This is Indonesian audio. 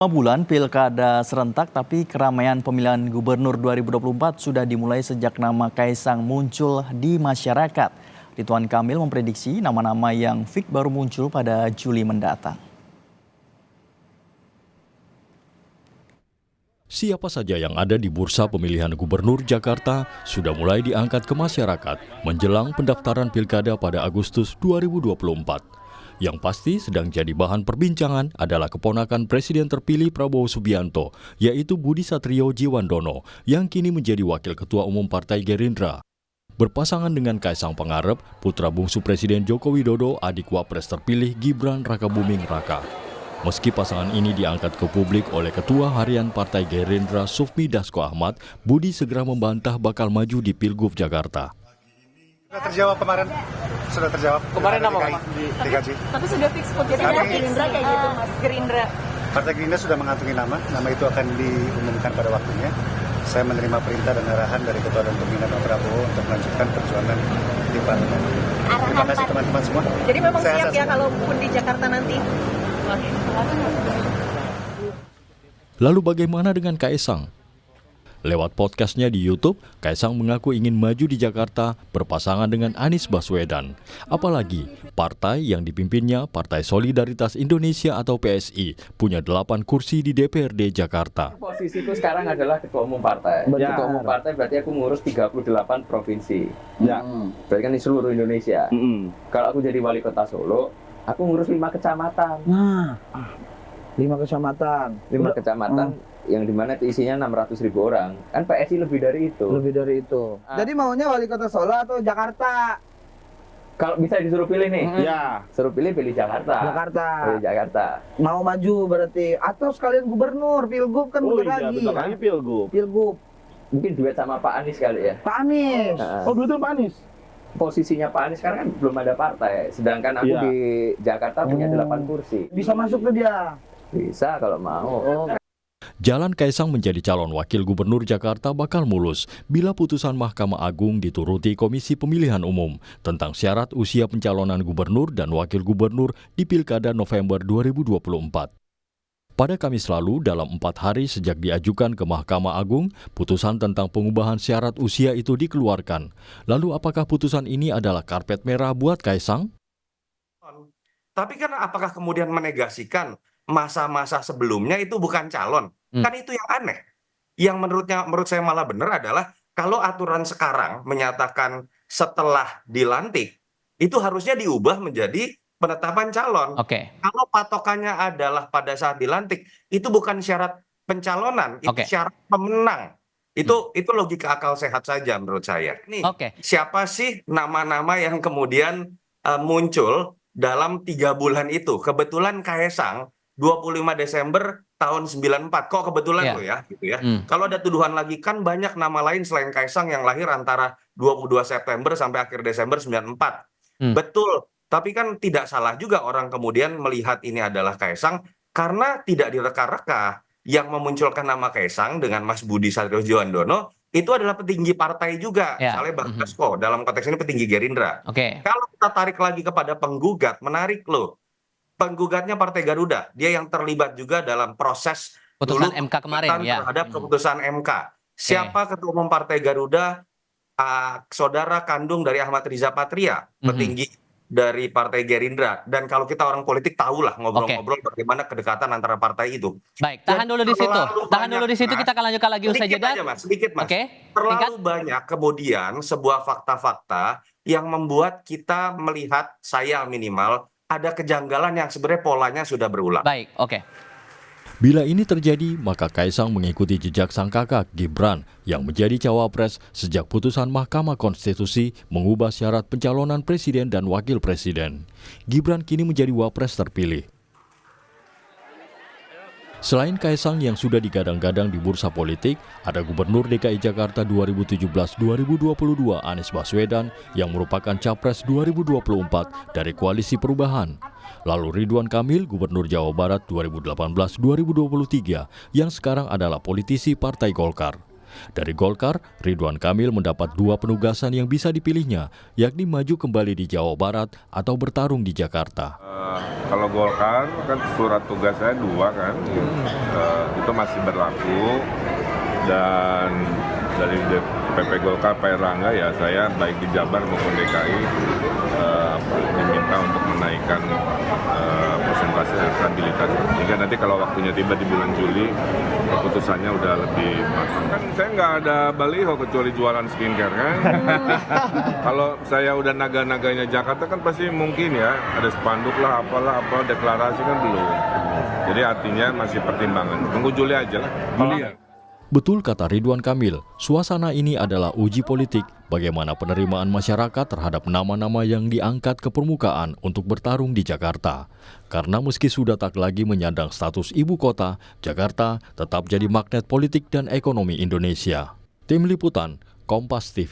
5 bulan pilkada serentak, tapi keramaian pemilihan gubernur 2024 sudah dimulai sejak nama Kaisang muncul di masyarakat. Ridwan Kamil memprediksi nama-nama yang fix baru muncul pada Juli mendatang. Siapa saja yang ada di bursa pemilihan gubernur Jakarta sudah mulai diangkat ke masyarakat menjelang pendaftaran pilkada pada Agustus 2024. Yang pasti sedang jadi bahan perbincangan adalah keponakan Presiden terpilih Prabowo Subianto, yaitu Budi Satrio Djiwandono, yang kini menjadi Wakil Ketua Umum Partai Gerindra. Berpasangan dengan Kaisang Pangarep, putra bungsu Presiden Joko Widodo, adik Wapres terpilih Gibran Rakabuming Raka. Meski pasangan ini diangkat ke publik oleh Ketua Harian Partai Gerindra Sufmi Dasko Ahmad, Budi segera membantah bakal maju di Pilgub Jakarta. Sudah terjawab kemarin. Kemarin nama dikaji. Tapi sudah fix kok. Jadi Gerindra kayak gitu, Mas. Gerindra. Partai Gerindra sudah mengantongi nama itu akan diumumkan pada waktunya. Saya menerima perintah dan arahan dari Ketua dan Pembina Pak Prabowo untuk melanjutkan perjuangan di parlemen. Terima kasih teman-teman semua. Jadi memang siap ya kalaupun di Jakarta nanti. Lalu bagaimana dengan Kaisang? Lewat podcastnya di YouTube, Kaisang mengaku ingin maju di Jakarta berpasangan dengan Anies Baswedan. Apalagi, partai yang dipimpinnya Partai Solidaritas Indonesia atau PSI punya 8 kursi di DPRD Jakarta. Posisiku sekarang adalah Ketua Umum Partai. Ya. Ketua Umum Partai berarti aku ngurus 38 provinsi. Ya. Berarti kan di seluruh Indonesia. Kalau aku jadi wali kota Solo, aku ngurus 5 kecamatan. Nah, 5 kecamatan. 5 kecamatan. Yang dimana itu isinya 600.000 orang. Kan PSI lebih dari itu. Lebih dari itu. Jadi maunya wali kota Solo atau Jakarta? Kalau bisa disuruh pilih nih. Ya. Suruh pilih Jakarta. Pilih Jakarta. Mau maju berarti atau sekalian gubernur, Pilgub kan bentar lagi. Bentar lagi Pilgub. Mungkin duet sama Pak Anies kali ya. Pak Anies. Oh, duetnya Pak Anies. Posisinya Pak Anies sekarang kan belum ada partai. Sedangkan aku di Jakarta punya 8 kursi. Bisa masuk ke dia. Bisa kalau mau. Jalan Kaisang menjadi calon wakil gubernur Jakarta bakal mulus bila putusan Mahkamah Agung dituruti Komisi Pemilihan Umum tentang syarat usia pencalonan gubernur dan wakil gubernur di Pilkada November 2024. Pada Kamis lalu, dalam 4 hari sejak diajukan ke Mahkamah Agung, putusan tentang pengubahan syarat usia itu dikeluarkan. Lalu apakah putusan ini adalah karpet merah buat Kaisang? Tapi kan apakah kemudian menegasikan masa-masa sebelumnya itu bukan calon? Kan itu yang aneh. Yang menurut saya malah benar adalah kalau aturan sekarang menyatakan setelah dilantik, itu harusnya diubah menjadi penetapan calon. Kalau patokannya adalah pada saat dilantik, itu bukan syarat pencalonan, itu syarat pemenang. Itu logika akal sehat saja menurut saya. Nih, siapa sih nama-nama yang kemudian muncul dalam 3 bulan itu? Kebetulan Kaisang 25 Desember tahun 94. Kok kebetulan lo ya gitu ya. Kalau ada tuduhan lagi kan banyak nama lain selain Kaisang yang lahir antara 22 September sampai akhir Desember 94. Betul. Tapi kan tidak salah juga orang kemudian melihat ini adalah Kaisang karena tidak direka-reka. Yang memunculkan nama Kaisang dengan Mas Budi Satrio Djiwandono itu adalah petinggi partai juga. Misalnya Bang Dasko, dalam konteks ini petinggi Gerindra. Kalau kita tarik lagi kepada penggugat, menarik loh. Penggugatnya Partai Garuda, dia yang terlibat juga dalam proses putusan MK kemarin terhadap keputusan MK. Siapa Ketua Umum Partai Garuda? Saudara kandung dari Ahmad Riza Patria, petinggi dari Partai Gerindra. Dan kalau kita orang politik tahulah ngobrol-ngobrol bagaimana kedekatan antara partai itu. Baik, tahan dulu di situ. Tahan dulu di situ, kita akan lanjutkan lagi usai jeda. Sedikit mas. Terlalu banyak kemudian sebuah fakta-fakta yang membuat kita melihat, saya minimal, ada kejanggalan yang sebenarnya polanya sudah berulang. Baik, Bila ini terjadi, maka Kaisang mengikuti jejak sang kakak Gibran yang menjadi cawapres sejak putusan Mahkamah Konstitusi mengubah syarat pencalonan presiden dan wakil presiden. Gibran kini menjadi wapres terpilih. Selain Kaisang yang sudah digadang-gadang di bursa politik, ada Gubernur DKI Jakarta 2017-2022 Anies Baswedan yang merupakan Capres 2024 dari Koalisi Perubahan. Lalu Ridwan Kamil, Gubernur Jawa Barat 2018-2023 yang sekarang adalah politisi Partai Golkar. Dari Golkar, Ridwan Kamil mendapat 2 penugasan yang bisa dipilihnya, yakni maju kembali di Jawa Barat atau bertarung di Jakarta. Kalau Golkar kan surat tugas saya 2 kan, itu masih berlaku, dan dari DPP Golkar Pak Erlangga ya saya baik di Jabar maupun DKI diminta untuk menaikkan persentase elektabilitas. Sehingga nanti kalau waktunya tiba di bulan Juli keputusannya udah lebih matang. Kan saya nggak ada baliho kecuali jualan skincare kan. Kalau saya udah naga-naganya Jakarta kan pasti mungkin ya ada spanduk lah apalah deklarasi kan belum. Jadi artinya masih pertimbangan. Tunggu Juli aja lah. Juli ya. Betul kata Ridwan Kamil, suasana ini adalah uji politik bagaimana penerimaan masyarakat terhadap nama-nama yang diangkat ke permukaan untuk bertarung di Jakarta. Karena meski sudah tak lagi menyandang status ibu kota, Jakarta tetap jadi magnet politik dan ekonomi Indonesia. Tim Liputan, Kompas TV.